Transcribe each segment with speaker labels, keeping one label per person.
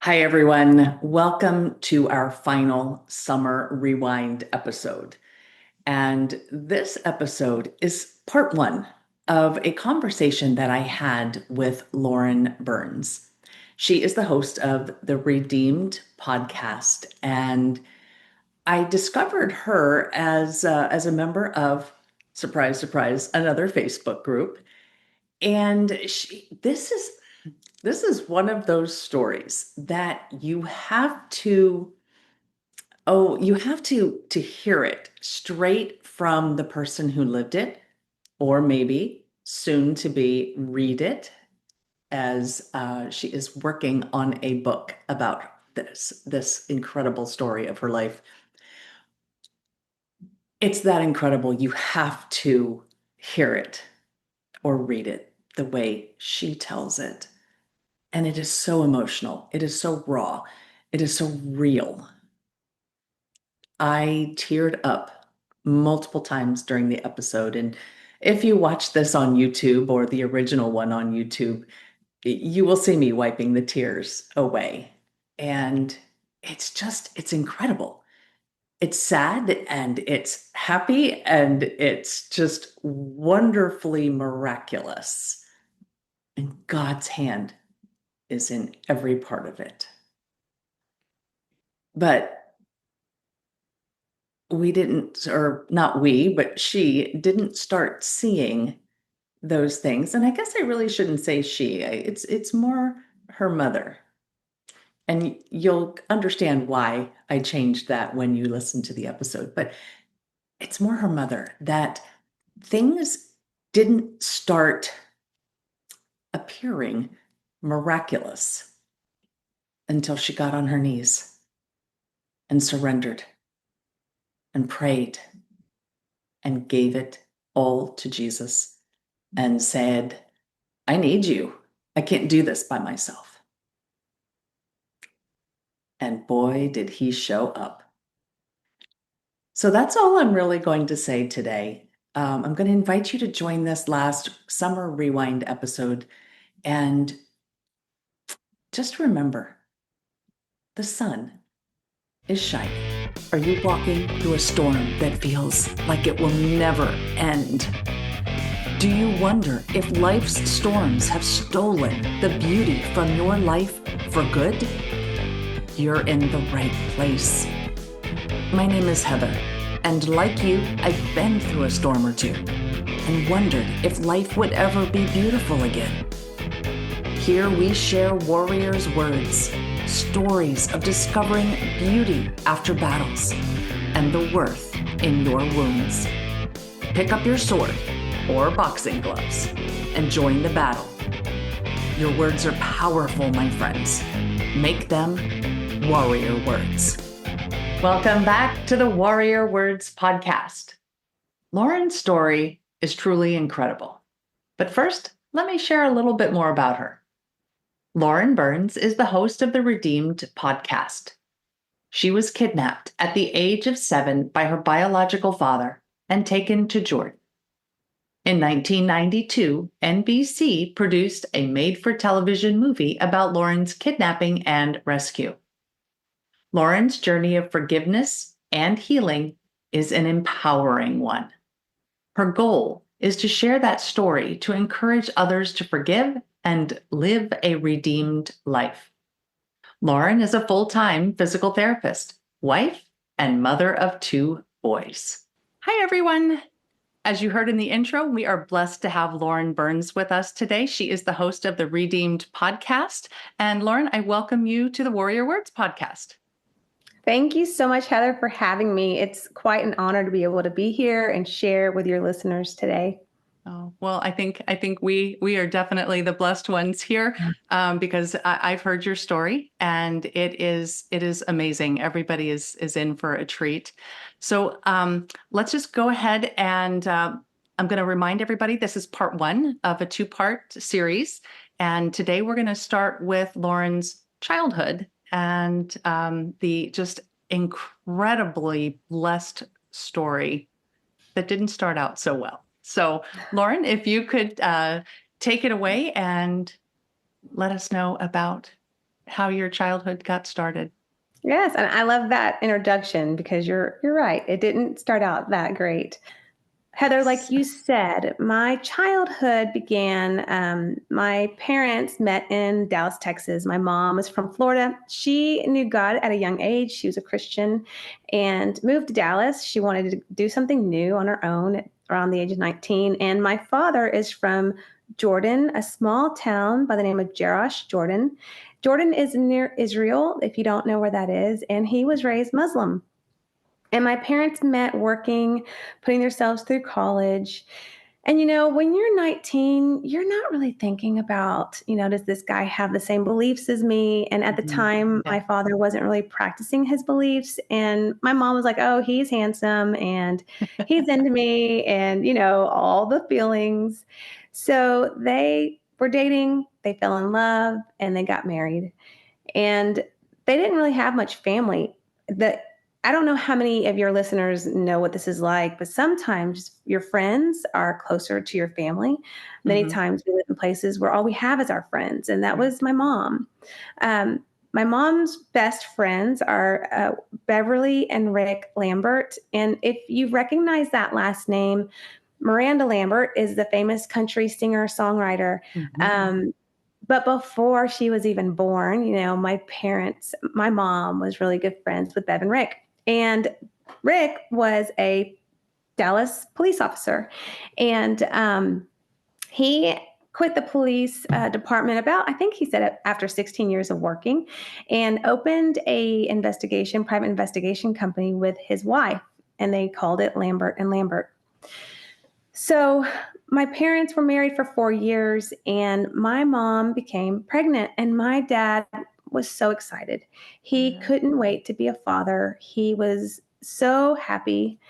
Speaker 1: Hi, everyone. Welcome to our final summer rewind episode. And this episode is part one of a conversation that I had with Lauren Burns. She is the host of the Redeemed podcast, and I discovered her as a member of, surprise, surprise, another Facebook group. And this is one of those stories that you have to hear it straight from the person who lived it, or maybe soon to be read it as she is working on a book about this incredible story of her life. It's that incredible. You have to hear it or read it the way she tells it. And it is so emotional. It is so raw. It is so real. I teared up multiple times during the episode. And if you watch this on YouTube or the original one on YouTube, you will see me wiping the tears away. And it's incredible. It's sad and it's happy and it's just wonderfully miraculous. And God's hand is in every part of it. But we didn't, or not we, but she didn't start seeing those things. And I guess I really shouldn't say she. It's more her mother. And you'll understand why I changed that when you listen to the episode. But it's more her mother that things didn't start appearing miraculous until she got on her knees and surrendered and prayed and gave it all to Jesus and said, I need you. I can't do this by myself. And boy, did he show up. So that's all I'm really going to say today. I'm going to invite you to join this last summer rewind episode. And just remember, the sun is shining. Are you walking through a storm that feels like it will never end? Do you wonder if life's storms have stolen the beauty from your life for good? You're in the right place. My name is Heather, and like you, I've been through a storm or two and wondered if life would ever be beautiful again. Here we share warriors' words, stories of discovering beauty after battles, and the worth in your wounds. Pick up your sword or boxing gloves and join the battle. Your words are powerful, my friends. Make them warrior words. Welcome back to the Warrior Words podcast. Lauren's story is truly incredible. But first, let me share a little bit more about her. Lauren Burns is the host of the Redeemed podcast. She was kidnapped at the age of 7 by her biological father and taken to Jordan. In 1992, NBC produced a made-for-television movie about Lauren's kidnapping and rescue. Lauren's journey of forgiveness and healing is an empowering one. Her goal is to share that story to encourage others to forgive and live a redeemed life. Lauren is a full-time physical therapist, wife, and mother of 2 boys. Hi, everyone. As you heard in the intro, we are blessed to have Lauren Burns with us today. She is the host of the Redeemed podcast. And Lauren, I welcome you to the Warrior Words podcast.
Speaker 2: Thank you so much, Heather, for having me. It's quite an honor to be able to be here and share with your listeners today.
Speaker 1: Oh, well, I think we are definitely the blessed ones here because I've heard your story and it is amazing. Everybody is in for a treat. So let's just go ahead and I'm going to remind everybody this is part 1 of a 2-part series. And today we're going to start with Lauren's childhood and the just incredibly blessed story that didn't start out so well. So, Lauren, if you could take it away and let us know about how your childhood got started.
Speaker 2: Yes, and I love that introduction because you're right. It didn't start out that great. Heather, like you said, my childhood began. My parents met in Dallas, Texas. My mom was from Florida. She knew God at a young age. She was a Christian and moved to Dallas. She wanted to do something new on her own around the age of 19. And my father is from Jordan, a small town by the name of Jerash, Jordan. Jordan is near Israel, if you don't know where that is, and he was raised Muslim. And my parents met working, putting themselves through college. And, when you're 19, you're not really thinking about, does this guy have the same beliefs as me? And at the time,
Speaker 1: Yeah.
Speaker 2: my father wasn't really practicing his beliefs. And my mom was like, oh, he's handsome and he's into me and, all the feelings. So they were dating, they fell in love, and they got married. And they didn't really have much family. The I don't know how many of your listeners know what this is like, but sometimes your friends are closer to your family. Many times we live in places where all we have is our friends, and that was my mom. My mom's best friends are Beverly and Rick Lambert. And if you recognize that last name, Miranda Lambert is the famous country singer songwriter. But before she was even born, my mom was really good friends with Bev and Rick. And Rick was a Dallas police officer. And he quit the police department I think he said after 16 years of working, and opened private investigation company with his wife. And they called it Lambert and Lambert. So my parents were married for 4 years, and my mom became pregnant, and my dad was so excited. He couldn't wait to be a father. He was so happy.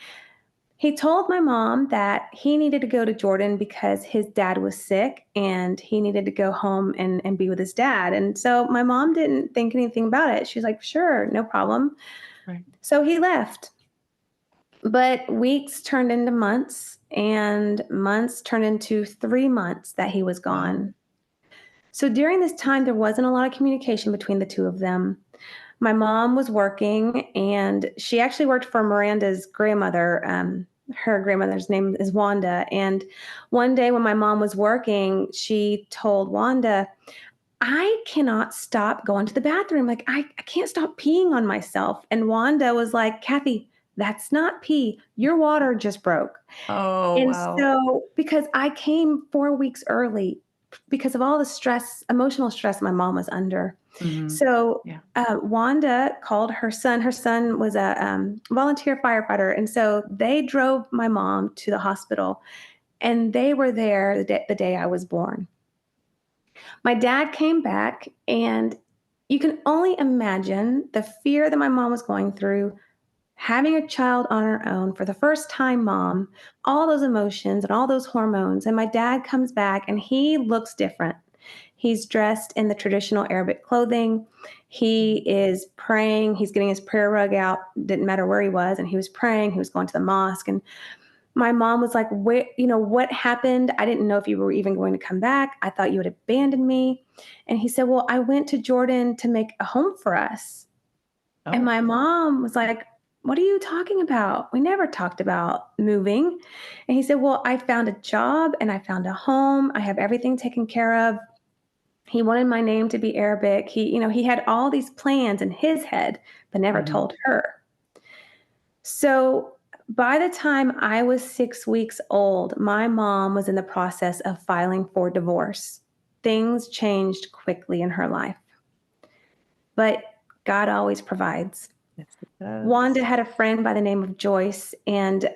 Speaker 2: He told my mom that he needed to go to Jordan because his dad was sick and he needed to go home and be with his dad. And so my mom didn't think anything about it. She was like, sure, no problem.
Speaker 1: Right.
Speaker 2: So he left. But weeks turned into months, and months turned into 3 months that he was gone. Wow. So during this time, there wasn't a lot of communication between the two of them. My mom was working, and she actually worked for Miranda's grandmother. Her grandmother's name is Wanda. And one day when my mom was working, she told Wanda, I cannot stop going to the bathroom. Like, I can't stop peeing on myself. And Wanda was like, Kathy, that's not pee. Your water just broke.
Speaker 1: Oh,
Speaker 2: And
Speaker 1: wow.
Speaker 2: so, because I came 4 weeks early because of all the stress, emotional stress my mom was under. So,
Speaker 1: Yeah.
Speaker 2: Wanda called her son. Her son was a volunteer firefighter. And so they drove my mom to the hospital, and they were there the day I was born. My dad came back, and you can only imagine the fear that my mom was going through, having a child on her own for the first time mom, all those emotions and all those hormones. And my dad comes back and he looks different. He's dressed in the traditional Arabic clothing. He is praying. He's getting his prayer rug out. Didn't matter where he was. And he was praying. He was going to the mosque. And my mom was like, what happened? I didn't know if you were even going to come back. I thought you had abandoned me. And he said, well, I went to Jordan to make a home for us. Oh. And my mom was like, what are you talking about? We never talked about moving. And he said, well, I found a job and I found a home. I have everything taken care of. He wanted my name to be Arabic. He had all these plans in his head, but never told her. So by the time I was 6 weeks old, my mom was in the process of filing for divorce. Things changed quickly in her life. But God always provides. Yes, it does. Wanda had a friend by the name of Joyce, and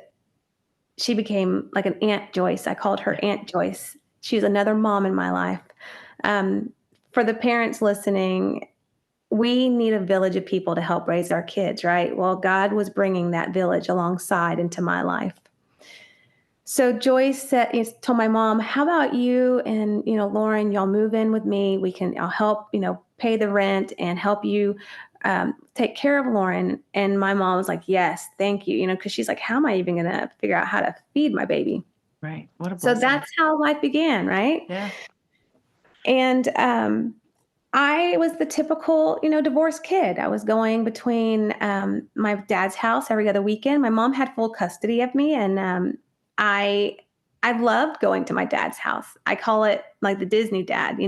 Speaker 2: she became like an Aunt Joyce. I called her Aunt Joyce. She's another mom in my life. For the parents listening, we need a village of people to help raise our kids, right? Well, God was bringing that village alongside into my life. So Joyce told my mom, how about you and, Lauren, y'all move in with me. I'll help, pay the rent and help you take care of Lauren. And my mom was like, yes, thank you. Because she's like, how am I even going to figure out how to feed my baby?
Speaker 1: Right. What a
Speaker 2: blessing. So that's how life began, right?
Speaker 1: Yeah.
Speaker 2: And I was the typical, divorced kid. I was going between my dad's house every other weekend. My mom had full custody of me, and I I loved going to my dad's house. I call it like the Disney dad.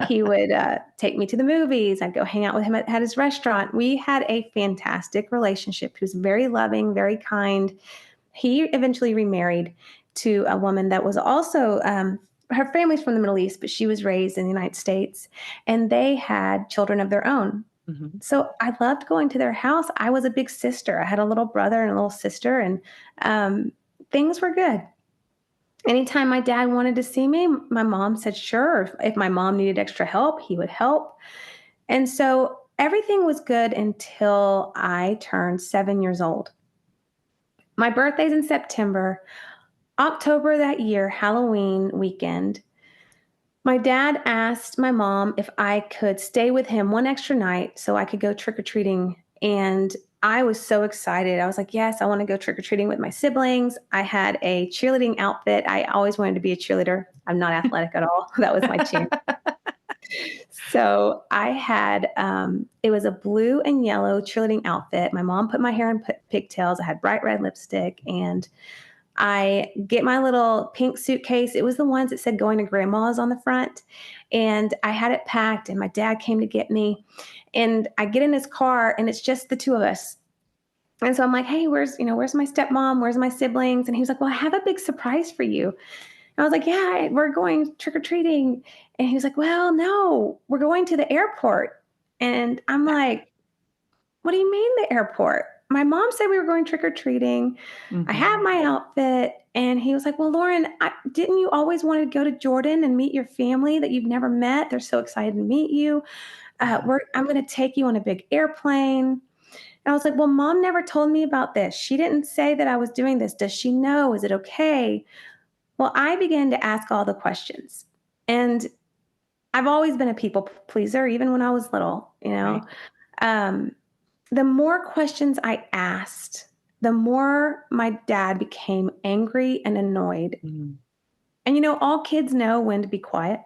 Speaker 2: He would take me to the movies. I'd go hang out with him at his restaurant. We had a fantastic relationship. He was very loving, very kind. He eventually remarried to a woman that was also, her family's from the Middle East, but she was raised in the United States, and they had children of their own.
Speaker 1: Mhm.
Speaker 2: So I loved going to their house. I was a big sister. I had a little brother and a little sister, and um, things were good. Anytime my dad wanted to see me, my mom said sure. If my mom needed extra help, he would help. And so everything was good until I turned 7 years old. My birthday's in September. October that year, Halloween weekend, my dad asked my mom if I could stay with him one extra night so I could go trick or treating. And I was so excited. I was like, yes, I want to go trick or treating with my siblings. I had a cheerleading outfit. I always wanted to be a cheerleader. I'm not athletic at all. That was my chance. So I had, it was a blue and yellow cheerleading outfit. My mom put my hair in pigtails. I had bright red lipstick, and I get my little pink suitcase. It was the ones that said going to grandma's on the front. And I had it packed, and my dad came to get me. And I get in his car, and it's just the two of us. And so I'm like, hey, where's my stepmom? Where's my siblings? And he was like, well, I have a big surprise for you. And I was like, yeah, we're going trick or treating. And he was like, well, no, we're going to the airport. And I'm like, what do you mean the airport? My mom said we were going trick or treating. I
Speaker 1: Mhm.
Speaker 2: have my outfit. And he was like, well, Lauren, didn't you always want to go to Jordan and meet your family that you've never met? They're so excited to meet you. I'm going to take you on a big airplane. And I was like, well, mom never told me about this. She didn't say that I was doing this. Does she know? Is it okay? Well, I began to ask all the questions. And I've always been a people pleaser, even when I was little.
Speaker 1: Right.
Speaker 2: Um, the more questions I asked, the more my dad became angry and annoyed.
Speaker 1: Mhm.
Speaker 2: And all kids know when to be quiet.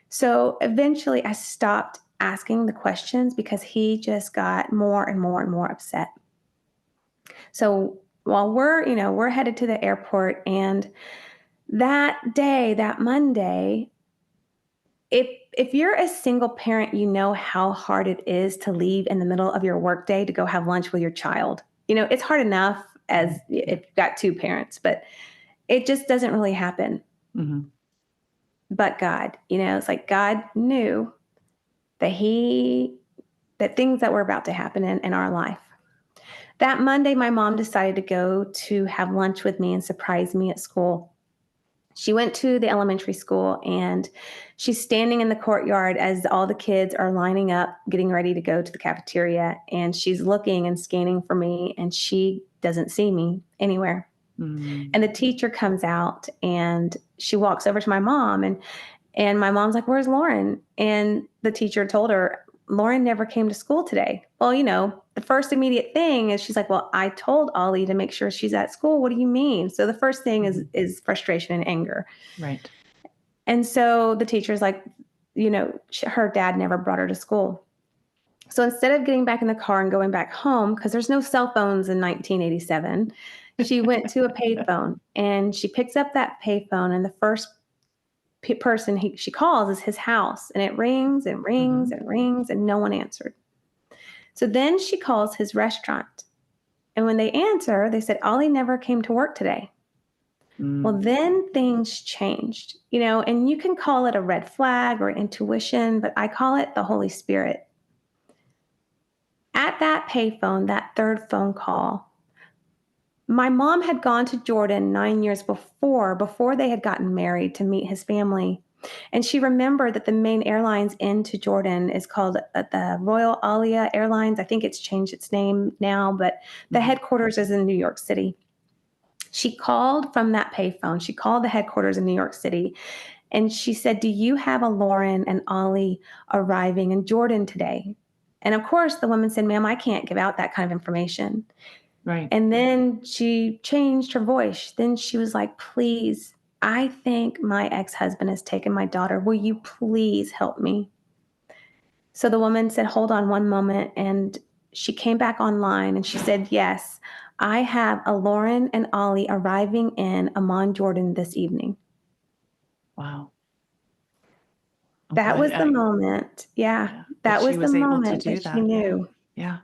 Speaker 2: So eventually I stopped asking the questions because he just got more and more and more upset. So while we're headed to the airport, and that day, that Monday, if you're a single parent, you know how hard it is to leave in the middle of your workday to go have lunch with your child. It's hard enough as if you've got two parents, but it just doesn't really happen.
Speaker 1: Mhm.
Speaker 2: But God, it's like God knew that that things that were about to happen in our life. That Monday, my mom decided to go to have lunch with me and surprise me at school. She went to the elementary school, and she's standing in the courtyard as all the kids are lining up, getting ready to go to the cafeteria. And she's looking and scanning for me, and she doesn't see me anywhere.
Speaker 1: Mhm.
Speaker 2: And the teacher comes out, and she walks over to my mom, and my mom's like, where's Lauren? And the teacher told her, Lauren never came to school today. Well, the first immediate thing is she's like, well, I told Ollie to make sure she's at school. What do you mean? So the first thing is
Speaker 1: Mhm.
Speaker 2: is frustration and anger.
Speaker 1: Right.
Speaker 2: And so the teacher's like, her dad never brought her to school. So instead of getting back in the car and going back home, because there's no cell phones in 1987, she went to a payphone, and she picks up that payphone, and the first person she calls is his house, and it rings and rings
Speaker 1: Mhm.
Speaker 2: and rings, and no one answered. So then she calls his restaurant, and when they answer, they said Ollie never came to work today. Well,
Speaker 1: Mm.
Speaker 2: then things changed, and you can call it a red flag or intuition, but I call it the Holy Spirit. At that payphone, that third phone call, my mom had gone to Jordan 9 years before they had gotten married, to meet his family. And she remembered that the main airlines into Jordan is called the Royal Alia Airlines. I think it's changed its name now, but the
Speaker 1: Mhm.
Speaker 2: headquarters is in New York City. She called from that payphone. She called the headquarters in New York City, and she said, do you have a Lauren and Ollie arriving in Jordan today? And of course, the woman said, ma'am, I can't give out that kind of information.
Speaker 1: Right.
Speaker 2: And then she changed her voice. Then she was like, please, I think my ex husband has taken my daughter. Will you please help me? So the woman said, hold on one moment. And she came back online and she said, yes, I have a Lauren and Ollie arriving in Amman, Jordan this evening.
Speaker 1: Wow. I'm
Speaker 2: That was
Speaker 1: glad
Speaker 2: the moment. Yeah,
Speaker 1: yeah, that
Speaker 2: that
Speaker 1: she
Speaker 2: was the
Speaker 1: was able to
Speaker 2: moment
Speaker 1: do
Speaker 2: that she
Speaker 1: that. Yeah.
Speaker 2: knew.
Speaker 1: Yeah.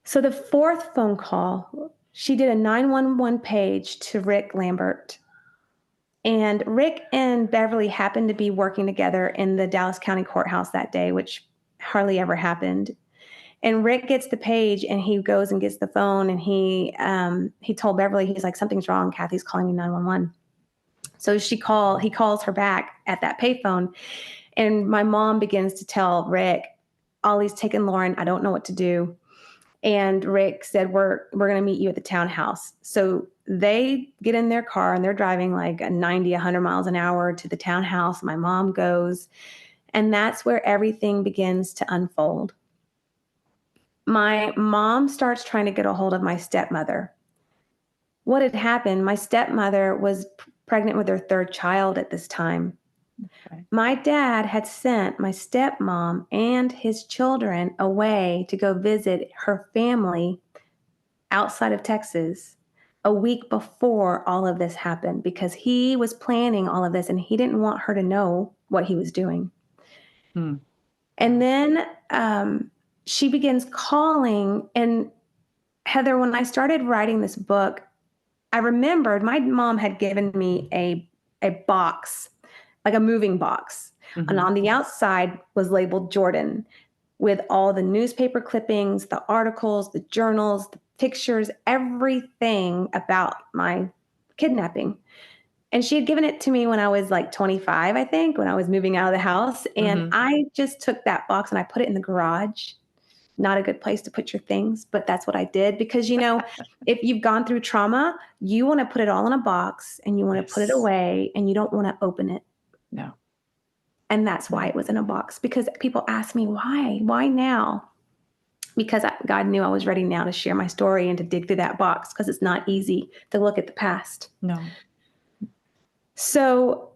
Speaker 2: So the fourth phone call, she did a 911 page to Rick Lambert. And Rick and Beverly happened to be working together in the Dallas County Courthouse that day, which hardly ever happened. And Rick gets the page and he goes and gets the phone and he told Beverly, he's like, something's wrong. Kathy's calling me 911. So he calls her back at that payphone. And my mom begins to tell Rick, Ollie's taken Lauren. I don't know what to do. And Rick said, we're going to meet you at the townhouse. So they get in their car and they're driving like 90, 100 miles an hour to the townhouse. My mom goes, and that's where everything begins to unfold. My mom starts trying to get a hold of my stepmother. What had happened, my stepmother was pregnant with her third child at this time.
Speaker 1: Okay.
Speaker 2: My dad had sent my stepmom and his children away to go visit her family outside of Texas a week before all of this happened because he was planning all of this and he didn't want her to know what he was doing.
Speaker 1: Hmm.
Speaker 2: And then she begins calling. And Heather, when I started writing this book, I remembered my mom had given me a box, like a moving box. And
Speaker 1: Mhm.
Speaker 2: on the outside was labeled Jordan with all the newspaper clippings, the articles, the journals, the pictures, everything about my kidnapping. And she had given it to me when I was like 25, I think, when I was moving out of the house. And
Speaker 1: Mhm.
Speaker 2: I just took that box and I put it in the garage. Not a good place to put your things, but that's what I did because, if you've gone through trauma, you want to put it all in a box and you want to put it
Speaker 1: Yes.
Speaker 2: away and you don't want to open it.
Speaker 1: No.
Speaker 2: And that's why
Speaker 1: No.
Speaker 2: it was in a box because people ask me, why? Why now? Because God knew I was ready now to share my story and to dig through that box because it's not easy to look at the past.
Speaker 1: No.
Speaker 2: So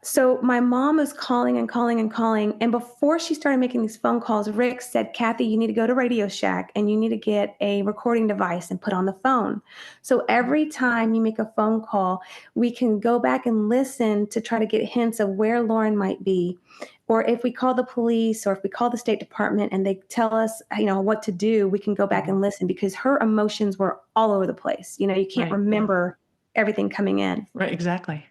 Speaker 2: so my mom was calling and calling and calling. And before she started making these phone calls, Rick said, Kathy, you need to go to Radio Shack and you need to get a recording device and put on the phone. So every time you make a phone call, we can go back and listen to try to get hints of where Lauren might be. Or if we call the police or if we call the State Department and they tell us, what to do, we can go back and listen because her emotions were all over the place. You can't
Speaker 1: Right.
Speaker 2: remember everything coming in.
Speaker 1: Right. Exactly.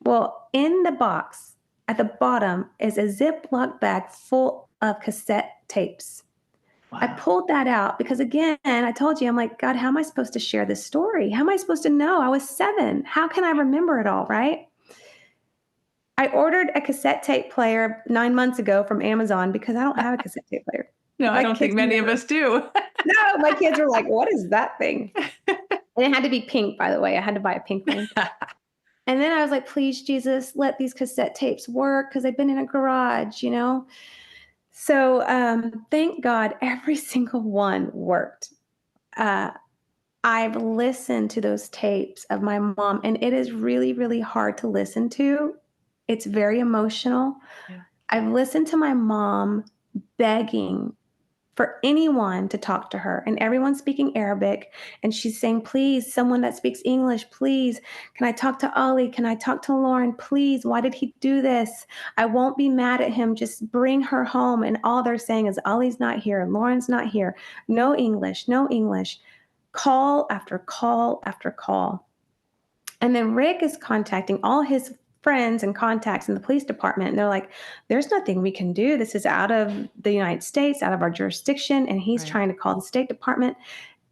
Speaker 2: Well, in the box at the bottom is a Ziploc bag full of cassette tapes. I
Speaker 1: Wow.
Speaker 2: pulled that out because, again, I told you, I'm like, God, how am I supposed to share this story? How am I supposed to know? I was 7. How can I remember it all, right? I ordered a cassette tape player 9 months ago from Amazon because I don't have a cassette tape player.
Speaker 1: No, I
Speaker 2: My
Speaker 1: don't think
Speaker 2: kids
Speaker 1: many of
Speaker 2: never.
Speaker 1: us do.
Speaker 2: No, my kids were like, what is that thing? And it had to be pink, by the way. I had to buy a pink one. And then I was like, please, Jesus, let these cassette tapes work because they've been in a garage. So thank God every single one worked. Uh, I've listened to those tapes of my mom, and it is really, really hard to listen to. It's very emotional.
Speaker 1: Yeah.
Speaker 2: I've listened to my mom begging for anyone to talk to her, and everyone's speaking Arabic, and she's saying, please, someone that speaks English, please, can I talk to Ollie? Can I talk to Lauren? Please, why did he do this? I won't be mad at him. Just bring her home. And all they're saying is, Ollie's not here. Lauren's not here. No English, no English. Call after call after call. And then Rick is contacting all his friends and contacts in the police department. And they're like, there's nothing we can do. This is out of the United States, out of our jurisdiction. And he's
Speaker 1: Right.
Speaker 2: trying to call the State Department.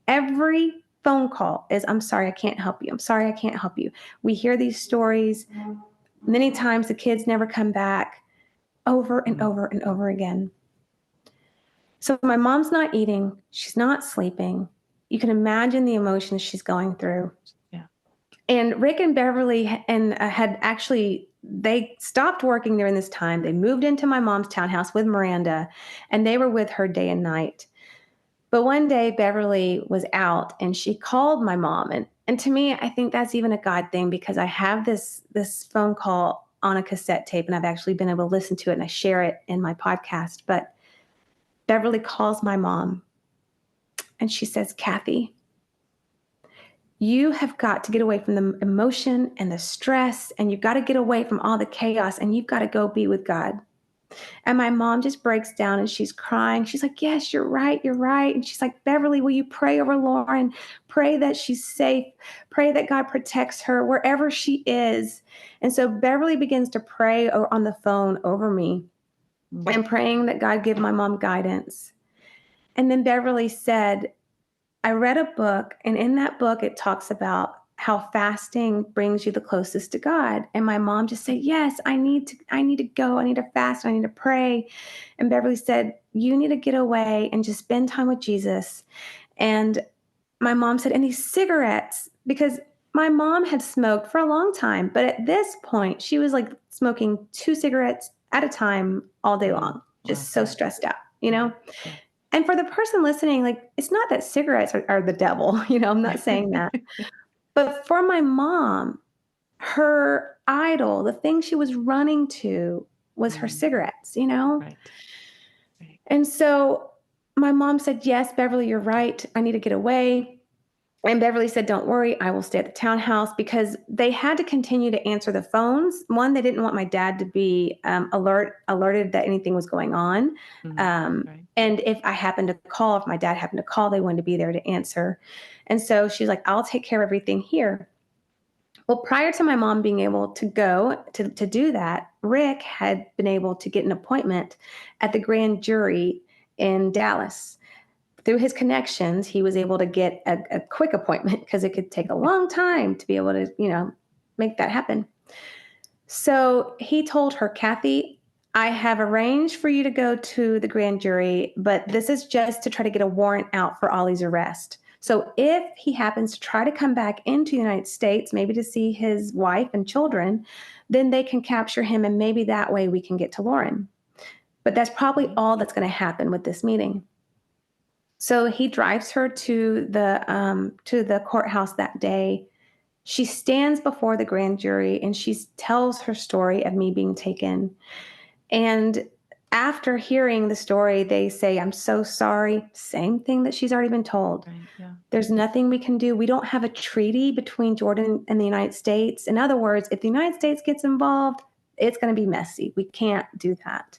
Speaker 2: Every phone call is, I'm sorry, I can't help you. I'm sorry, I can't help you. We hear these stories. Many times the kids never come back, over and over and over again. So my mom's not eating. She's not sleeping. You can imagine the emotions she's going through.
Speaker 1: Yeah.
Speaker 2: And Rick and Beverly had actually, they stopped working during this time. They moved into my mom's townhouse with Miranda, and they were with her day and night. But one day Beverly was out and she called my mom. And to me, I think that's even a God thing because I have this phone call on a cassette tape, and I've actually been able to listen to it, and I share it in my podcast. But Beverly calls my mom, and she says, Kathy, you have got to get away from the emotion and the stress, and you've got to get away from all the chaos, and you've got to go be with God. And my mom just breaks down and she's crying. She's like, yes, you're right. You're right. And she's like, Beverly, will you pray over Lauren? Pray that she's safe. Pray that God protects her wherever she is. And so Beverly begins to pray on the phone over me and praying that God give my mom guidance. And then Beverly said, I read a book, and in that book, it talks about how fasting brings you the closest to God. And my mom just said, yes, I need to go. I need to fast. I need to pray. And Beverly said, you need to get away and just spend time with Jesus. And my mom said, and these cigarettes, because my mom had smoked for a long time. But at this point, she was like smoking 2 cigarettes at a time all day long, just so stressed out, you know? And for the person listening, like, it's not that cigarettes are the devil, you know, I'm not saying that. But for my mom, her idol, the thing she was running to was her cigarettes, you know?
Speaker 1: Right.
Speaker 2: And so my mom said, yes, Beverly, you're right. I need to get away. And Beverly said, don't worry, I will stay at the townhouse, because they had to continue to answer the phones. One, they didn't want my dad to be alerted that anything was going on. And if I happened to call, if my dad happened to call, they wanted to be there to answer. And so she's like, I'll take care of everything here. Well, prior to my mom being able to go to do that, Rick had been able to get an appointment at the grand jury in Dallas. Through his connections, he was able to get a quick appointment, because it could take a long time to be able to, you know, make that happen. So he told her, Kathy, I have arranged for you to go to the grand jury, but this is just to try to get a warrant out for Ollie's arrest. So if he happens to try to come back into the United States, maybe to see his wife and children, then they can capture him, and maybe that way we can get to Lauren. But that's probably all that's going to happen with this meeting. So he drives her to the courthouse that day. She stands before the grand jury and she tells her story of me being taken. And after hearing the story, they say, I'm so sorry. Same thing that she's already been told.
Speaker 1: Right, yeah.
Speaker 2: There's nothing we can do. We don't have a treaty between Jordan and the United States. In other words, if the United States gets involved, it's going to be messy. We can't do that.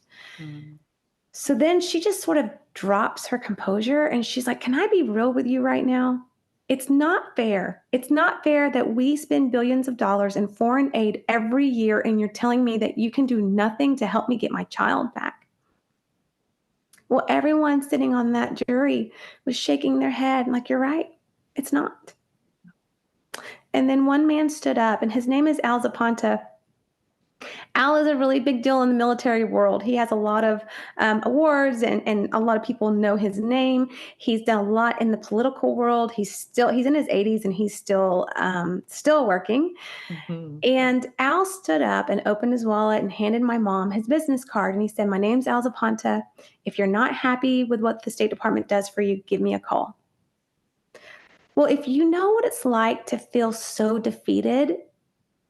Speaker 2: So then she just sort of drops her composure and she's like, can I be real with you right now? It's not fair. It's not fair that we spend billions of dollars in foreign aid every year, and you're telling me that you can do nothing to help me get my child back. Well, everyone sitting on that jury was shaking their head like, you're right. It's not. And then one man stood up, and his name is Al Zapanta. Al is a really big deal in the military world. He has a lot of awards, and a lot of people know his name. He's done a lot in the political world. He's in his 80s, and he's still working. And Al stood up and opened his wallet and handed my mom his business card. And he said, my name's Al Zapanta. If you're not happy with what the State Department does for you, give me a call. Well, if you know what it's like to feel so defeated,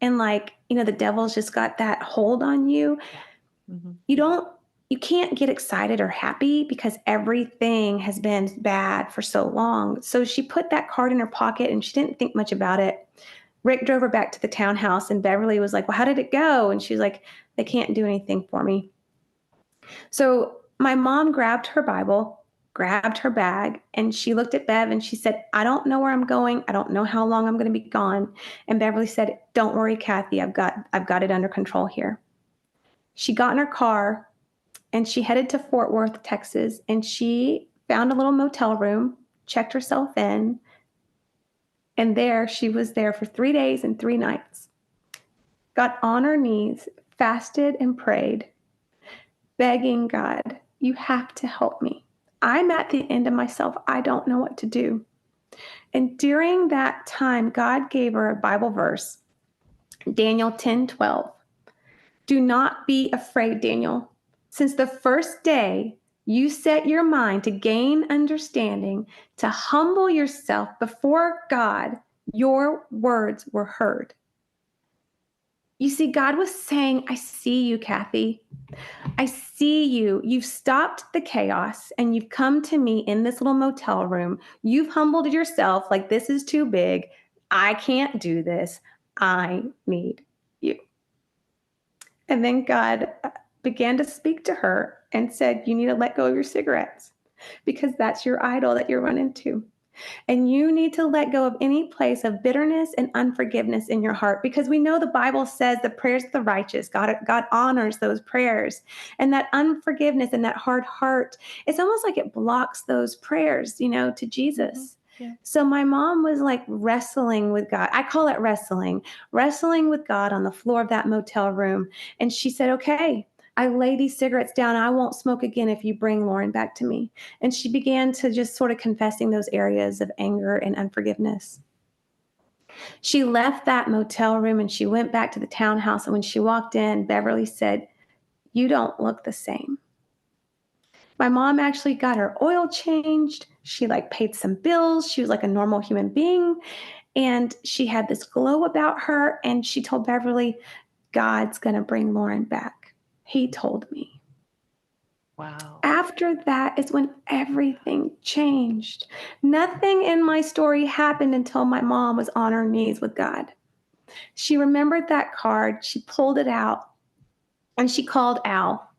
Speaker 2: and like, you know, the devil's just got that hold on you. You can't get excited or happy because everything has been bad for so long. So she put that card in her pocket and she didn't think much about it. Rick drove her back to the townhouse, and Beverly was like, well, how did it go? And she was like, they can't do anything for me. So my mom grabbed her Bible, grabbed her bag, and she looked at Bev and she said, I don't know where I'm going. I don't know how long I'm going to be gone. And Beverly said, don't worry, Kathy, I've got it under control here. She got in her car and she headed to Fort Worth, Texas, and she found a little motel room, checked herself in, and there she was there for 3 days and 3 nights. Got on her knees, fasted and prayed, begging God, you have to help me. I'm at the end of myself. I don't know what to do. And during that time, God gave her a Bible verse, Daniel 10:12. Do not be afraid, Daniel. Since the first day you set your mind to gain understanding, to humble yourself before God, your words were heard. You see, God was saying, I see you, Kathy. I see you. You've stopped the chaos and you've come to me in this little motel room. You've humbled yourself like this is too big. I can't do this. I need you. And then God began to speak to her and said, you need to let go of your cigarettes because that's your idol that you're running to. And you need to let go of any place of bitterness and unforgiveness in your heart because we know the Bible says the prayers of the righteous, God honors those prayers. And that unforgiveness and that hard heart, it's almost like it blocks those prayers, to Jesus.
Speaker 1: Yeah.
Speaker 2: So my mom was like wrestling with God. I call it wrestling with God on the floor of that motel room. And she said, okay, I lay these cigarettes down. I won't smoke again if you bring Lauren back to me. And she began to just sort of confessing those areas of anger and unforgiveness. She left that motel room and she went back to the townhouse. And when she walked in, Beverly said, you don't look the same. My mom actually got her oil changed. She paid some bills. She was like a normal human being. And she had this glow about her. And she told Beverly, God's going to bring Lauren back. He told me.
Speaker 1: Wow.
Speaker 2: After that is when everything changed. Nothing in my story happened until my mom was on her knees with God. She remembered that card, she pulled it out, and she called Al.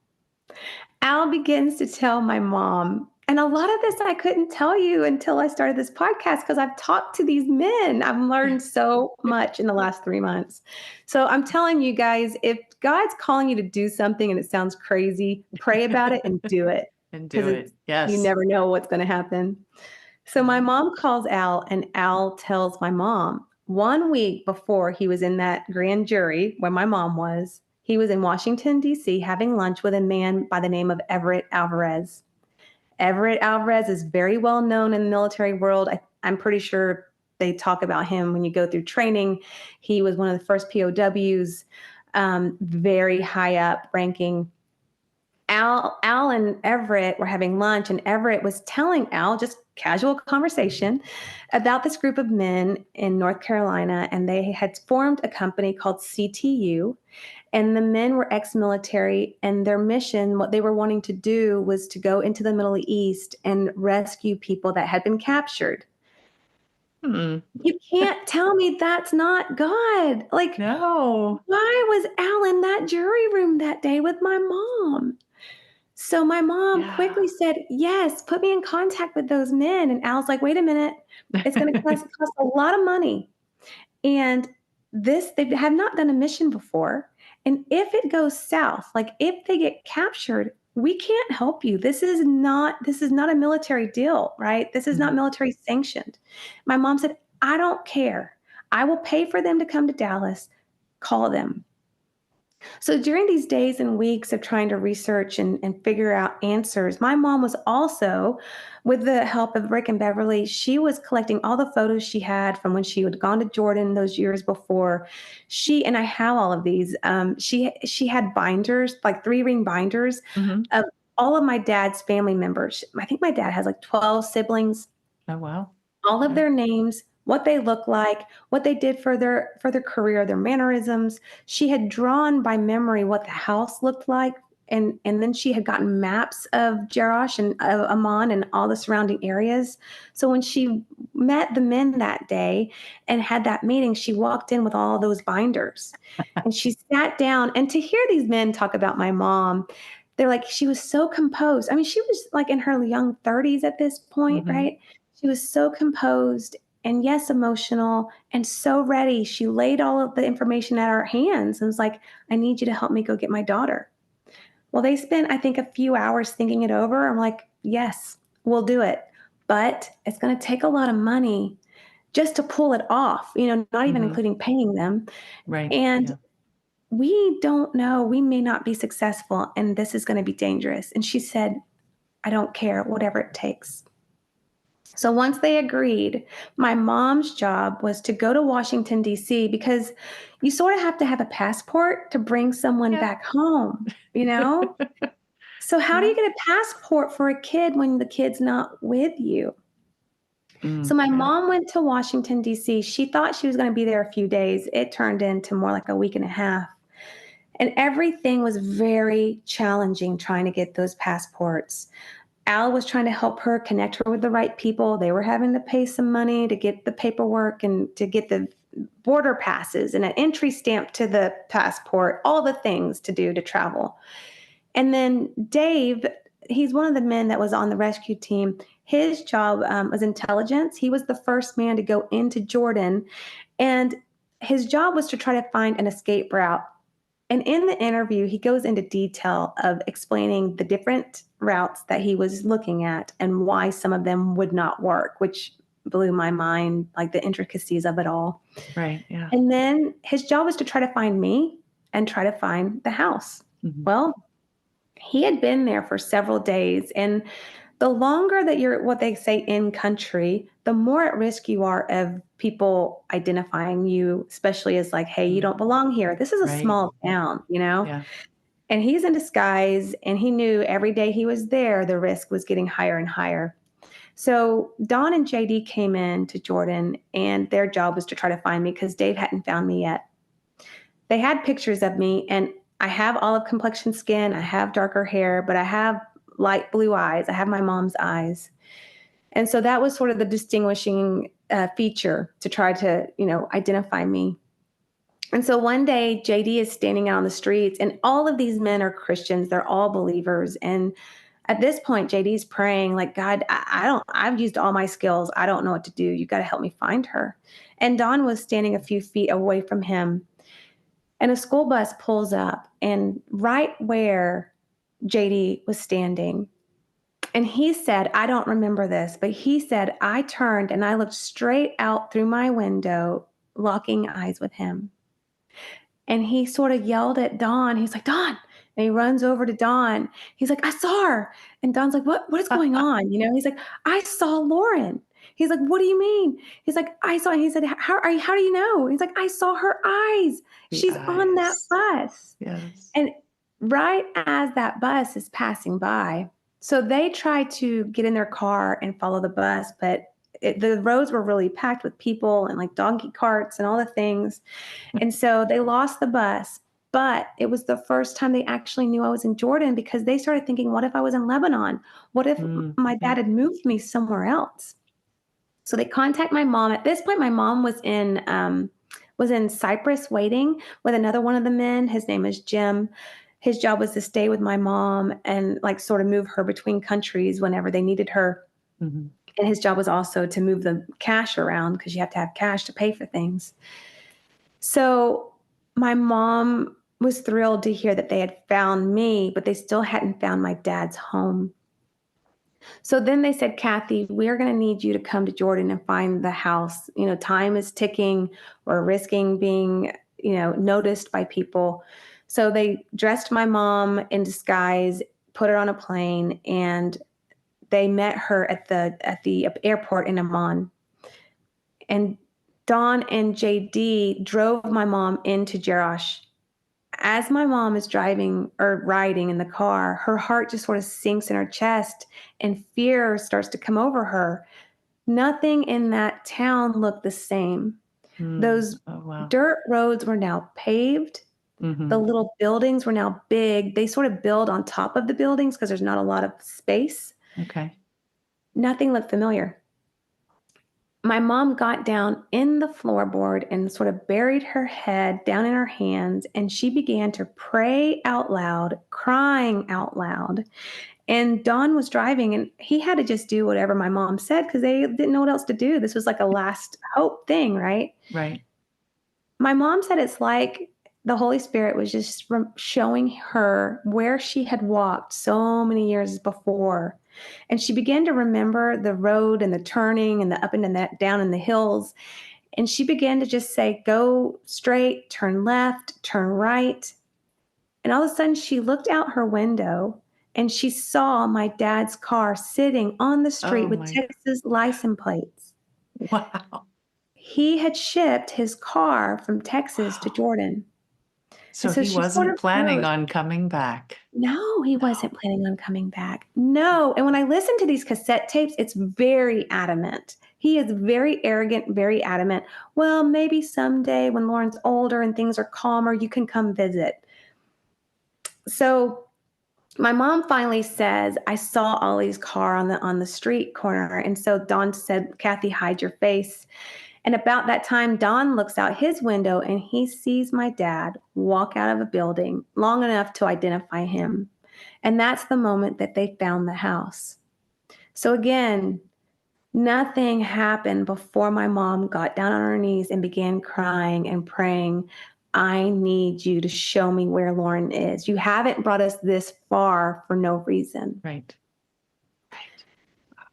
Speaker 2: Al begins to tell my mom, and a lot of this I couldn't tell you until I started this podcast because I've talked to these men. I've learned so much in the last 3 months. So I'm telling you guys, if God's calling you to do something and it sounds crazy, pray about it and do it.
Speaker 1: And do
Speaker 2: Because
Speaker 1: it. Yes.
Speaker 2: you never know what's going to happen. So my mom calls Al, and Al tells my mom 1 week before he was in that grand jury where my mom was, he was in Washington, D.C., having lunch with a man by the name of Everett Alvarez. Everett Alvarez is very well known in the military world. I'm pretty sure they talk about him when you go through training. He was one of the first POWs, very high up ranking. Al and Everett were having lunch, and Everett was telling Al, just casual conversation, about this group of men in North Carolina, and they had formed a company called CTU. And the men were ex-military, and their mission, what they were wanting to do was to go into the Middle East and rescue people that had been captured. You can't tell me that's not God.
Speaker 1: No.
Speaker 2: Why was Al in that jury room that day with my mom? So my mom quickly said, yes, put me in contact with those men. And Al's like, wait a minute, it's going to cost a lot of money. And they have not done a mission before. And if it goes south, if they get captured, we can't help you. This is not a military deal, right? This is not military sanctioned. My mom said, I don't care. I will pay for them to come to Dallas. Call them. So during these days and weeks of trying to research and figure out answers, my mom was also, with the help of Rick and Beverly, she was collecting all the photos she had from when she had gone to Jordan those years before. And I have all of these. She had binders, like 3-ring binders of all of my dad's family members. I think my dad has 12 siblings.
Speaker 1: Oh, wow.
Speaker 2: All of their names, what they look like, what they did for their career, their mannerisms. She had drawn by memory what the house looked like. And then she had gotten maps of Jerash and of Amman and all the surrounding areas. So when she met the men that day and had that meeting, she walked in with all those binders. And she sat down. And to hear these men talk about my mom, they're like, she was so composed. I mean, she was in her young 30s at this point, right? She was so composed and, yes, emotional and so ready. She laid all of the information at our hands and was like, I need you to help me go get my daughter. Well, they spent, I think, a few hours thinking it over. I'm like, yes, we'll do it. But it's going to take a lot of money just to pull it off, not even including paying them.
Speaker 1: Right.
Speaker 2: And we don't know. We may not be successful, and this is going to be dangerous. And she said, I don't care, whatever it takes. So once they agreed, my mom's job was to go to Washington, D.C., because you sort of have to have a passport to bring someone back home, So how do you get a passport for a kid when the kid's not with you? So my mom went to Washington, D.C. She thought she was going to be there a few days. It turned into more like a week and a half. And everything was very challenging trying to get those passports. Al was trying to help her connect her with the right people. They were having to pay some money to get the paperwork and to get the border passes and an entry stamp to the passport, all the things to do to travel. And then Dave, he's one of the men that was on the rescue team. His job was intelligence. He was the first man to go into Jordan, and his job was to try to find an escape route. And in the interview, he goes into detail of explaining the different routes that he was looking at and why some of them would not work, which blew my mind, like the intricacies of it all.
Speaker 1: Right. Yeah.
Speaker 2: And then his job was to try to find me and try to find the house. Well, he had been there for several days. And the longer that you're, what they say, in country, the more at risk you are of people identifying you, especially as like, hey, you don't belong here. This is a
Speaker 1: Right.
Speaker 2: small town, you know?
Speaker 1: Yeah.
Speaker 2: And he's in disguise, and he knew every day he was there, the risk was getting higher and higher. So Dawn and JD came in to Jordan, and their job was to try to find me because Dave hadn't found me yet. They had pictures of me, and I have olive complexion skin, I have darker hair, but I have light blue eyes. I have my mom's eyes. And so that was sort of the distinguishing feature to try to, identify me. And so one day, JD is standing out on the streets, and all of these men are Christians. They're all believers. And at this point, JD's praying, like, God, I've used all my skills. I don't know what to do. You got to help me find her. And Dawn was standing a few feet away from him. And a school bus pulls up, and right where JD was standing, and he said, I don't remember this, but he said, I turned and I looked straight out through my window, locking eyes with him. And he sort of yelled at Dawn. He's like, Dawn. And he runs over to Dawn. He's like, I saw her. And Dawn's like, what is going on? He's like, I saw Lauren. He's like, what do you mean? He's like, I saw, he said, how do you know? He's like, I saw her eyes.
Speaker 1: The
Speaker 2: She's on that
Speaker 1: eyes.
Speaker 2: bus.
Speaker 1: Yes.
Speaker 2: And right as that bus is passing by, so they try to get in their car and follow the bus, but the roads were really packed with people and like donkey carts and all the things. And so they lost the bus, but it was the first time they actually knew I was in Jordan because they started thinking, what if I was in Lebanon? What if my dad had moved me somewhere else? So they contact my mom. At this point, my mom was in Cyprus waiting with another one of the men. His name is Jim. His job was to stay with my mom and like sort of move her between countries whenever they needed her. And his job was also to move the cash around because you have to have cash to pay for things. So my mom was thrilled to hear that they had found me, but they still hadn't found my dad's home. So then they said, Kathy, we're going to need you to come to Jordan and find the house. Time is ticking. We're risking being, noticed by people. So they dressed my mom in disguise, put her on a plane, and they met her at the airport in Amman. And Dawn and JD drove my mom into Jerash. As my mom is driving or riding in the car, her heart just sort of sinks in her chest and fear starts to come over her. Nothing in that town looked the same. Those dirt roads were now paved. The little buildings were now big. They sort of build on top of the buildings because there's not a lot of space.
Speaker 1: Okay.
Speaker 2: Nothing looked familiar. My mom got down in the floorboard and sort of buried her head down in her hands, and she began to pray out loud, crying out loud. And Don was driving, and he had to just do whatever my mom said because they didn't know what else to do. This was like a last hope thing, right?
Speaker 1: Right.
Speaker 2: My mom said it's like the Holy Spirit was just showing her where she had walked so many years before. And she began to remember the road and the turning and the up and the down in the hills. And she began to just say, go straight, turn left, turn right. And all of a sudden she looked out her window and she saw my dad's car sitting on the street with Texas license plates.
Speaker 1: Wow.
Speaker 2: He had shipped his car from Texas to Jordan. And
Speaker 1: So
Speaker 2: so
Speaker 1: he
Speaker 2: she sort
Speaker 1: wasn't
Speaker 2: of
Speaker 1: planning
Speaker 2: froze.
Speaker 1: on coming back.
Speaker 2: No, he
Speaker 1: No.
Speaker 2: wasn't planning on coming back. No. And when I listen to these cassette tapes, it's very adamant. He is very arrogant, very adamant. Well, maybe someday when Lauren's older and things are calmer, you can come visit. So my mom finally says, I saw Ollie's car on the street corner. And so Don said, Kathy, hide your face. And about that time, Don looks out his window and he sees my dad walk out of a building long enough to identify him. And that's the moment that they found the house. So again, nothing happened before my mom got down on her knees and began crying and praying, I need you to show me where Lauren is. You haven't brought us this far for no reason.
Speaker 1: Right. Right.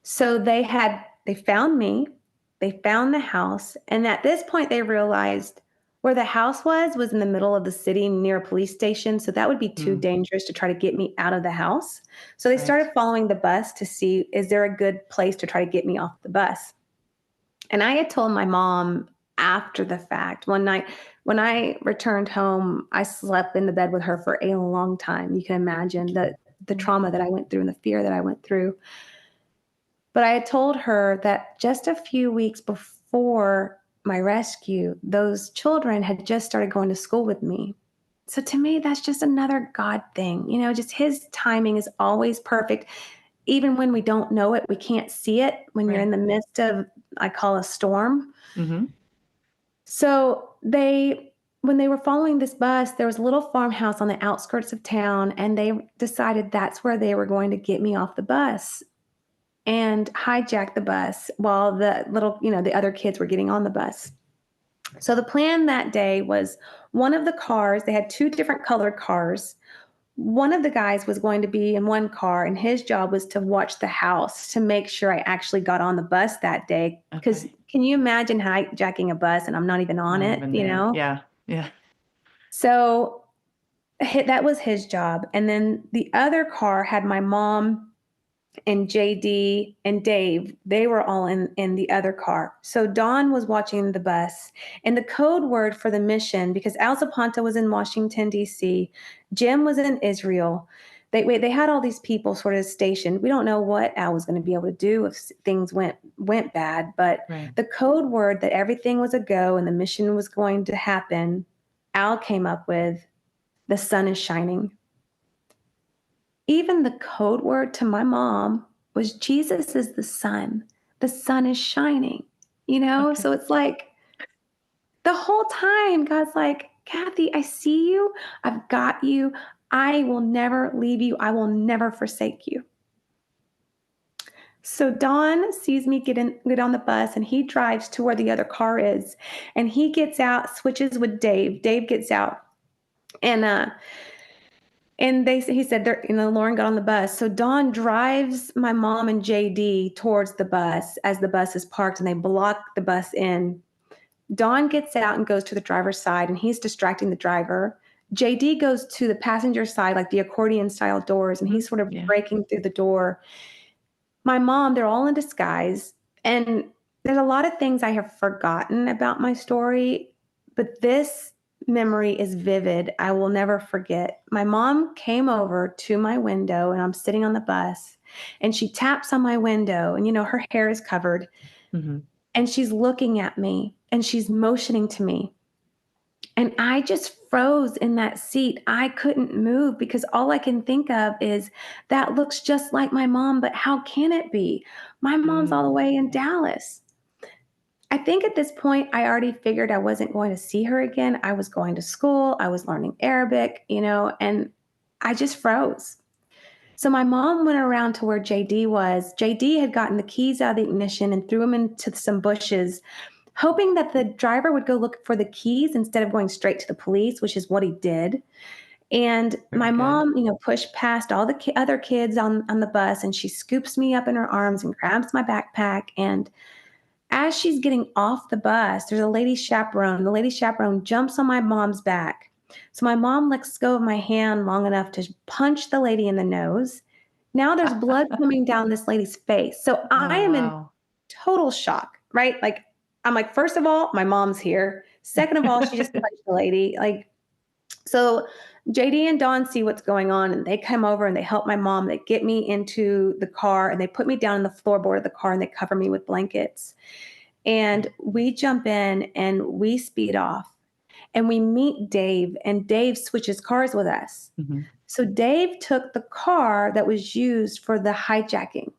Speaker 2: So they found me, they found the house, and at this point they realized where the house was in the middle of the city near a police station, so that would be too
Speaker 1: Mm,
Speaker 2: dangerous to try to get me out of the house. So they
Speaker 1: right.
Speaker 2: started following the bus to see, is there a good place to try to get me off the bus? And I had told my mom after the fact one night when I returned home, I slept in the bed with her for a long time. You can imagine the
Speaker 1: Mm,
Speaker 2: trauma that I went through and the fear that I went through. But I had told her that just a few weeks before my rescue, those children had just started going to school with me. So to me, that's just another God thing. You know, just his timing is always perfect. Even when we don't know it, we can't see it when you're in
Speaker 1: right.
Speaker 2: the midst of, I call a storm.
Speaker 1: Mm-hmm.
Speaker 2: So when they were following this bus, there was a little farmhouse on the outskirts of town, and they decided that's where they were going to get me off the bus and hijack the bus while the other kids were getting on the bus. So the plan that day was one of the cars, they had two different colored cars. One of the guys was going to be in one car, and his job was to watch the house to make sure I actually got on the bus that day. Because
Speaker 1: Okay.
Speaker 2: can you imagine hijacking a bus and I'm not even on
Speaker 1: Not
Speaker 2: it,
Speaker 1: even
Speaker 2: you
Speaker 1: there.
Speaker 2: know?
Speaker 1: Yeah. Yeah.
Speaker 2: So that was his job. And then the other car had my mom and JD and Dave. They were all in the other car. So Dawn was watching the bus. And the code word for the mission, because Al Zapata was in Washington, D.C., Jim was in Israel. They had all these people sort of stationed. We don't know what Al was going to be able to do if things went bad, but
Speaker 1: Right.
Speaker 2: the code word that everything was a go and the mission was going to happen, Al came up with, the sun is shining. Even the code word to my mom was Jesus is the sun. The sun is shining, you know?
Speaker 1: Okay.
Speaker 2: So it's like the whole time, God's like, Kathy, I see you. I've got you. I will never leave you. I will never forsake you. So Don sees me get on the bus and he drives to where the other car is. And he gets out, switches with Dave. Dave gets out. And he said, Lauren got on the bus. So Dawn drives my mom and JD towards the bus as the bus is parked and they block the bus in. Dawn gets out and goes to the driver's side and he's distracting the driver. JD goes to the passenger side, like the accordion style doors, and
Speaker 1: Mm-hmm.
Speaker 2: he's sort of
Speaker 1: Yeah.
Speaker 2: breaking through the door. My mom, they're all in disguise. And there's a lot of things I have forgotten about my story, but this memory is vivid. I will never forget. My mom came over to my window and I'm sitting on the bus and she taps on my window and, her hair is covered
Speaker 1: Mm-hmm.
Speaker 2: and she's looking at me and she's motioning to me. And I just froze in that seat. I couldn't move because all I can think of is that looks just like my mom, but how can it be? My mom's all the
Speaker 1: Mm,
Speaker 2: way in Dallas. I think at this point, I already figured I wasn't going to see her again. I was going to school, I was learning Arabic, and I just froze. So my mom went around to where JD was. JD had gotten the keys out of the ignition and threw them into some bushes, hoping that the driver would go look for the keys instead of going straight to the police, which is what he did. And
Speaker 1: very
Speaker 2: my
Speaker 1: good.
Speaker 2: mom, pushed past all the other kids on the bus and she scoops me up in her arms and grabs my backpack. And as she's getting off the bus, there's a lady chaperone. The lady chaperone jumps on my mom's back. So my mom lets go of my hand long enough to punch the lady in the nose. Now there's blood coming down this lady's face. So I
Speaker 1: Oh,
Speaker 2: am in
Speaker 1: wow.
Speaker 2: total shock, right? Like, I'm like, first of all, my mom's here. Second of all, she just punched the lady. Like, So JD and Dawn see what's going on, and they come over and they help my mom. They get me into the car and they put me down on the floorboard of the car and they cover me with blankets. And we jump in and we speed off and we meet Dave, and Dave switches cars with us.
Speaker 1: Mm-hmm.
Speaker 2: So Dave took the car that was used for the hijacking,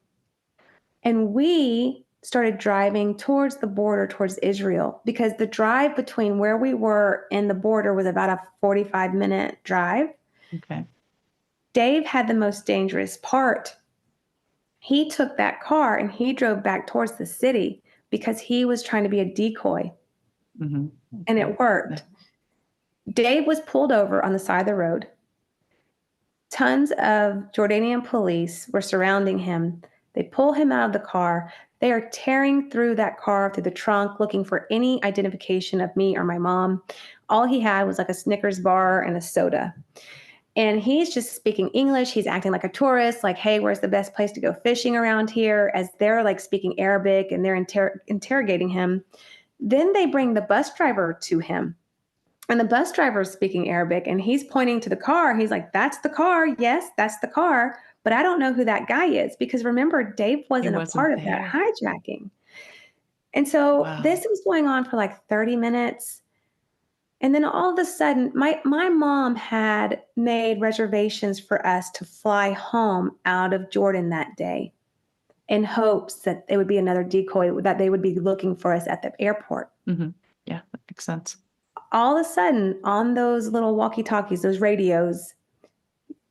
Speaker 2: and we started driving towards the border, towards Israel, because the drive between where we were and the border was about a 45-minute drive.
Speaker 1: Okay.
Speaker 2: Dave had the most dangerous part. He took that car and he drove back towards the city because he was trying to be a decoy,
Speaker 1: Mm-hmm.
Speaker 2: and
Speaker 1: Okay.
Speaker 2: it worked. Dave was pulled over on the side of the road. Tons of Jordanian police were surrounding him. They pull him out of the car. They are tearing through that car, through the trunk, looking for any identification of me or my mom. All he had was like a Snickers bar and a soda. And he's just speaking English. He's acting like a tourist, like, hey, where's the best place to go fishing around here? As they're like speaking Arabic and they're interrogating him. Then they bring the bus driver to him. And the bus driver is speaking Arabic and he's pointing to the car. He's like, that's the car. Yes, that's the car. But I don't know who that guy is because remember, Dave
Speaker 1: He
Speaker 2: wasn't a
Speaker 1: wasn't
Speaker 2: part of that
Speaker 1: there.
Speaker 2: hijacking. And so
Speaker 1: Wow.
Speaker 2: this was going on for like 30 minutes. And then all of a sudden, my mom had made reservations for us to fly home out of Jordan that day in hopes that it would be another decoy, that they would be looking for us at the airport.
Speaker 1: Mm-hmm. Yeah, that makes sense.
Speaker 2: All of a sudden, on those little walkie-talkies, those radios,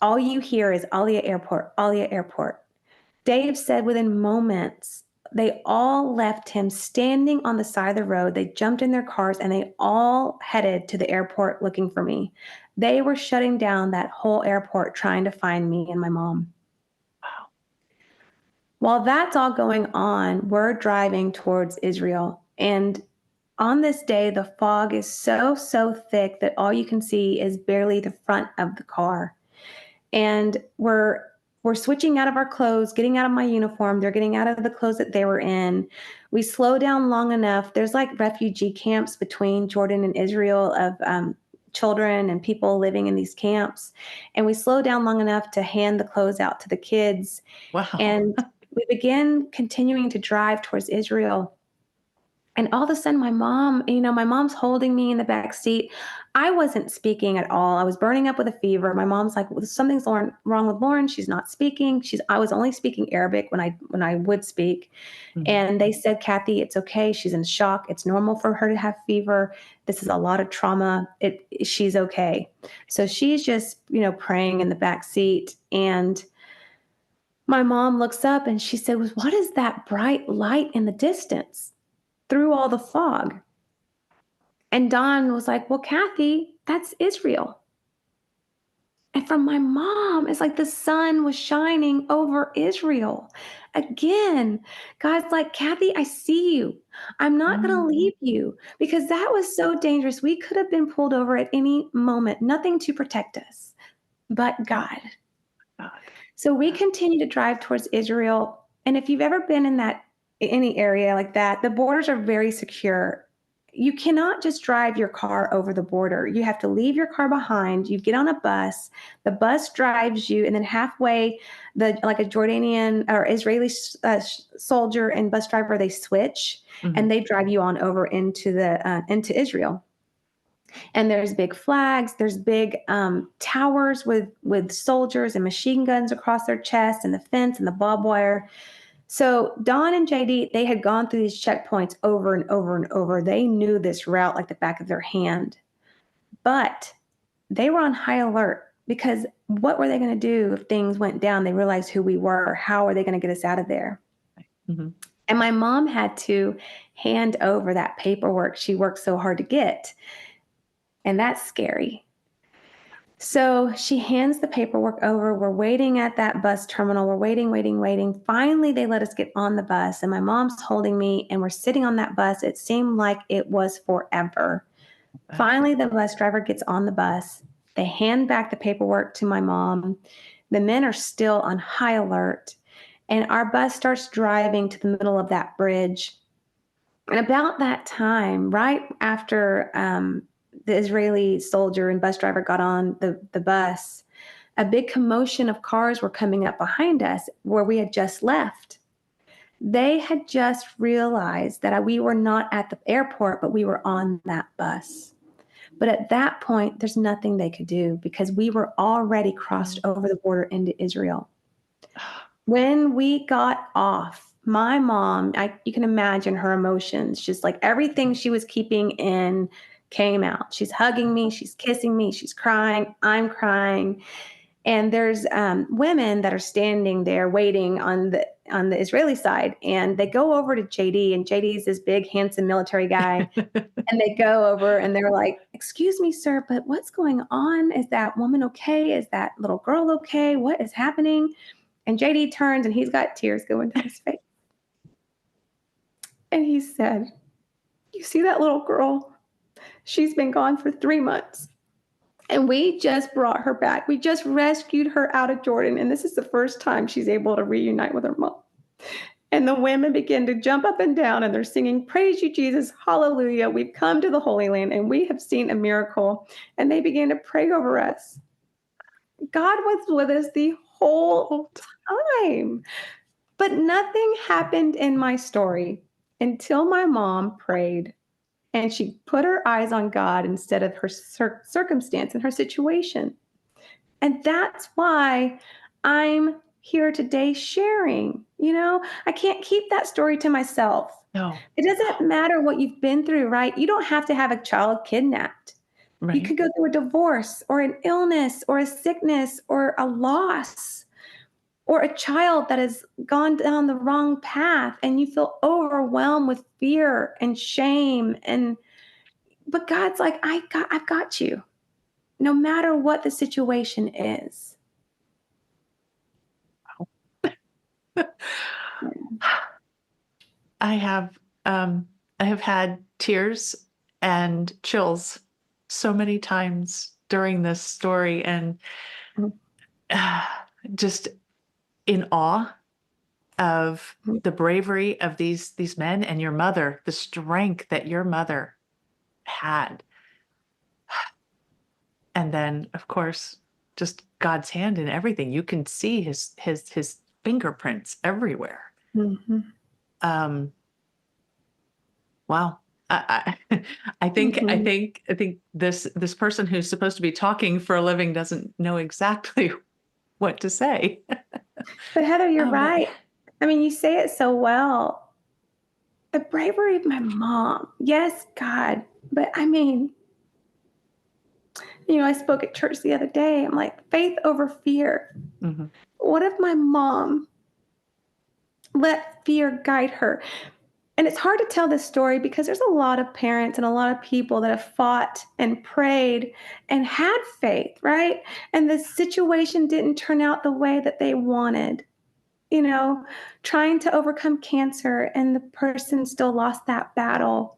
Speaker 2: all you hear is Alia Airport, Alia Airport. Dave said within moments, they all left him standing on the side of the road. They jumped in their cars and they all headed to the airport looking for me. They were shutting down that whole airport trying to find me and my mom.
Speaker 1: Wow.
Speaker 2: While that's all going on, we're driving towards Israel. And on this day, the fog is so thick that all you can see is barely the front of the car. And we're switching out of our clothes, getting out of my uniform. They're getting out of the clothes that they were in. We slow down long enough. There's like refugee camps between Jordan and Israel of children and people living in these camps. And we slow down long enough to hand the clothes out to the kids.
Speaker 1: Wow.
Speaker 2: And we begin continuing to drive towards Israel. And all of a sudden, my mom, my mom's holding me in the back seat. I wasn't speaking at all. I was burning up with a fever. My mom's like, well, something's wrong with Lauren. She's not speaking. I was only speaking Arabic when I would speak.
Speaker 1: Mm-hmm.
Speaker 2: And they said, Kathy, it's okay. She's in shock. It's normal for her to have fever. This is a lot of trauma. She's okay. So she's just, praying in the back seat. And my mom looks up and she said, what is that bright light in the distance through all the fog? And Don was like, well, Kathy, that's Israel. And from my mom, it's like the sun was shining over Israel. Again, God's like, Kathy, I see you. I'm not going to leave you because that was so dangerous. We could have been pulled over at any moment, nothing to protect us but God. So we continue to drive towards Israel. And if you've ever been in any area like that, the borders are very secure. You cannot just drive your car over the border. You have to leave your car behind. You get on a bus. The bus drives you, and then halfway, like a Jordanian or Israeli soldier and bus driver, they switch, and they drive you on over into Israel. And there's big flags. There's big towers with soldiers and machine guns across their chests, and the fence and the barbed wire. So Don and JD, they had gone through these checkpoints over and over and over. They knew this route like the back of their hand. But they were on high alert because what were they going to do if things went down? They realized who we were. How are they going to get us out of there? Mm-hmm. And my mom had to hand over that paperwork she worked so hard to get. And that's scary. So she hands the paperwork over. We're waiting at that bus terminal. We're waiting. Finally, they let us get on the bus, and my mom's holding me, and we're sitting on that bus. It seemed like it was forever. Finally, the bus driver gets on the bus. They hand back the paperwork to my mom. The men are still on high alert, and our bus starts driving to the middle of that bridge. And about that time, right after the Israeli soldier and bus driver got on the bus, a big commotion of cars were coming up behind us where we had just left. They had just realized that we were not at the airport, but we were on that bus. But at that point, there's nothing they could do because we were already crossed over the border into Israel. When we got off, my mom, you can imagine her emotions, just like everything she was keeping in came out. She's hugging me, she's kissing me, she's crying, I'm crying. And there's women that are standing there waiting on the Israeli side, and they go over to JD, and JD is this big, handsome military guy, and they go over and they're like, "Excuse me, sir, but what's going on? Is that woman okay? Is that little girl okay? What is happening?" And JD turns, and he's got tears going down his face, and he said, "You see that little girl? She's been gone for 3 months. And we just brought her back. We just rescued her out of Jordan. And this is the first time she's able to reunite with her mom." And the women begin to jump up and down and they're singing, "Praise you, Jesus. Hallelujah. We've come to the Holy Land and we have seen a miracle." And they began to pray over us. God was with us the whole time. But nothing happened in my story until my mom prayed and she put her eyes on God instead of her circumstance and her situation. And that's why I'm here today sharing. I can't keep that story to myself.
Speaker 1: No.
Speaker 2: It doesn't matter what you've been through, right? You don't have to have a child kidnapped. You
Speaker 1: Right.
Speaker 2: could go through a divorce or an illness or a sickness or a loss or a child that has gone down the wrong path and you feel overwhelmed with fear and shame, but God's like, I've got you, no matter what the situation is.
Speaker 1: I have I have had tears and chills so many times during this story, and uh, just in awe of the bravery of these men and your mother, the strength that your mother had. And then, of course, just God's hand in everything. You can see his fingerprints everywhere.
Speaker 2: Mhm.
Speaker 1: Um, wow. I think
Speaker 2: Mhm.
Speaker 1: this person who's supposed to be talking for a living doesn't know exactly what to say.
Speaker 2: But Heather, you're
Speaker 1: But
Speaker 2: right. I mean, you say it so well. The bravery of my mom. Yes, God. But I mean, I spoke at church the other day. I'm like, faith over fear.
Speaker 1: mhm,
Speaker 2: What if my mom let fear guide her? And it's hard to tell this story because there's a lot of parents and a lot of people that have fought and prayed and had faith, right? And the situation didn't turn out the way that they wanted. You know, Trying to overcome cancer and the person still lost that battle.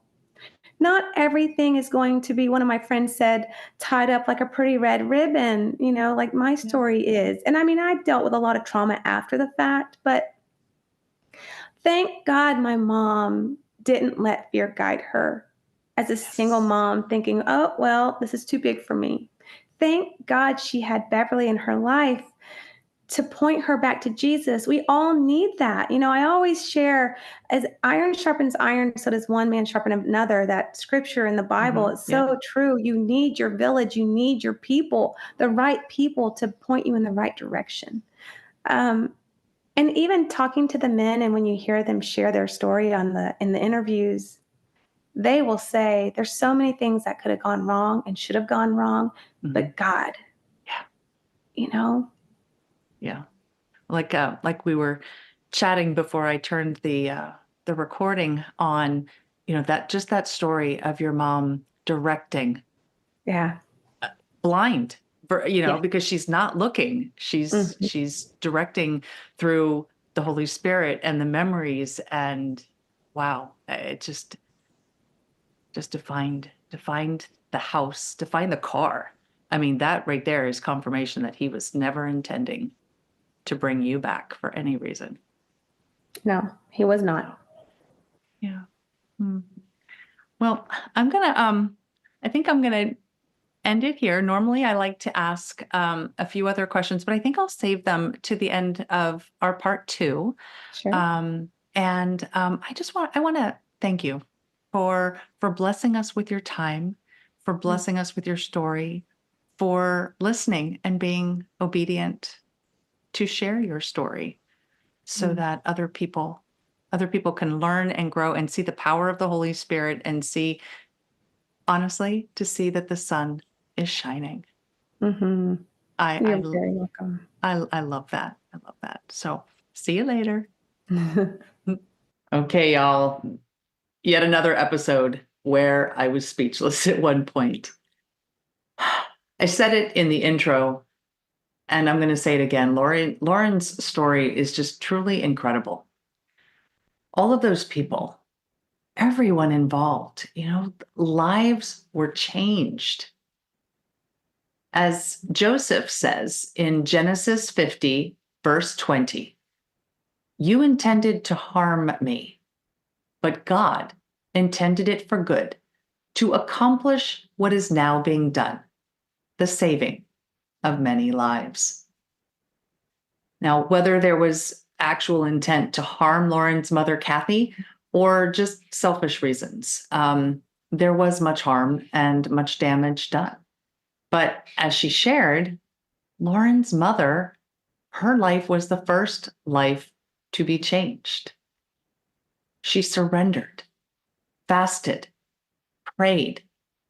Speaker 2: Not everything is going to be, one of my friends said, tied up like a pretty red ribbon, like my
Speaker 1: yeah.
Speaker 2: story is. And I mean, I dealt with a lot of trauma after the fact, but thank God my mom didn't let fear guide her as a single
Speaker 1: Yes.
Speaker 2: mom thinking, "Oh, well, this is too big for me." Thank God she had Beverly in her life to point her back to Jesus. We all need that. I always share, as iron sharpens iron, so does one man sharpen another. That scripture in the Bible
Speaker 1: Mhm,
Speaker 2: is
Speaker 1: yeah.
Speaker 2: so true. You need your village, you need your people, the right people to point you in the right direction. Um, and even talking to the men, and when you hear them share their story in the interviews, they will say there's so many things that could have gone wrong and should have gone wrong,
Speaker 1: Mhm.
Speaker 2: but God,
Speaker 1: Yeah.
Speaker 2: you know,
Speaker 1: Yeah. Like we were chatting before I turned the recording on, that just that story of your mom directing
Speaker 2: yeah,
Speaker 1: blind
Speaker 2: yeah,
Speaker 1: because she's not looking. She's
Speaker 2: mhm,
Speaker 1: she's directing through the Holy Spirit and the memories, and wow, it just to find the house, to find the car. I mean, that right there is confirmation that he was never intending to bring you back for any reason.
Speaker 2: no, he was
Speaker 1: So,
Speaker 2: not.
Speaker 1: yeah. Hmm. Well, I'm gonna I think I'm going to end it here. Normally, I like to ask a few other questions, but I think I'll save them to the end of our part 2.
Speaker 2: Sure.
Speaker 1: I want to thank you for blessing us with your time, for blessing us with your story, for listening and being obedient to share your story, so that other people can learn and grow and see the power of the Holy Spirit, and see, honestly, to see that the sun is shining.
Speaker 2: Mm-hmm.
Speaker 1: I
Speaker 2: You're very welcome.
Speaker 1: I love that. I love that. So see you later. Okay, y'all. Yet another episode where I was speechless at one point. I said it in the intro, and I'm going to say it again. Lauren's story is just truly incredible. All of those people, everyone involved, lives were changed. As Joseph says in Genesis 50, verse 20, you intended to harm me, but God intended it for good, to accomplish what is now being done, the saving of many lives. Now, whether there was actual intent to harm Lauren's mother, Kathy, or just selfish reasons, there was much harm and much damage done. But as she shared, Lauren's mother, her life was the first life to be changed. She surrendered, fasted, prayed,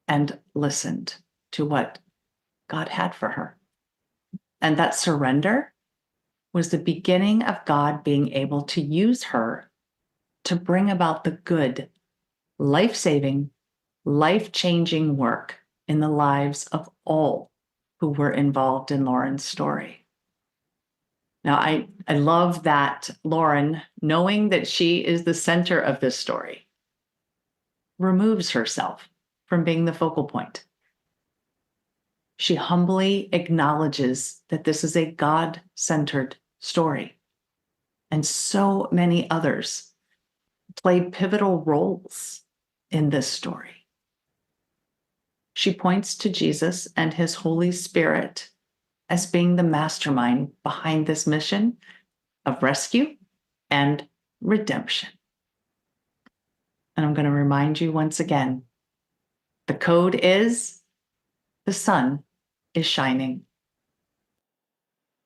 Speaker 1: and listened to what God had for her. And that surrender was the beginning of God being able to use her to bring about the good, life-saving, life-changing work in the lives of all who were involved in Lauren's story. Now, I love that Lauren, knowing that she is the center of this story, removes herself from being the focal point. She humbly acknowledges that this is a God-centered story, and so many others play pivotal roles in this story. She points to Jesus and his Holy Spirit as being the mastermind behind this mission of rescue and redemption. And I'm going to remind you once again, the code is the sun is shining.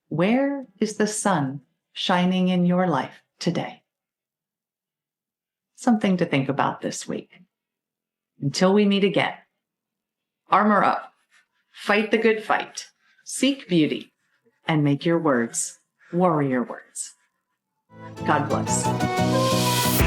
Speaker 1: Where is the sun shining in your life today? Something to think about this week. Until we meet again, armor up, fight the good fight, seek beauty, and make your words warrior words. God bless.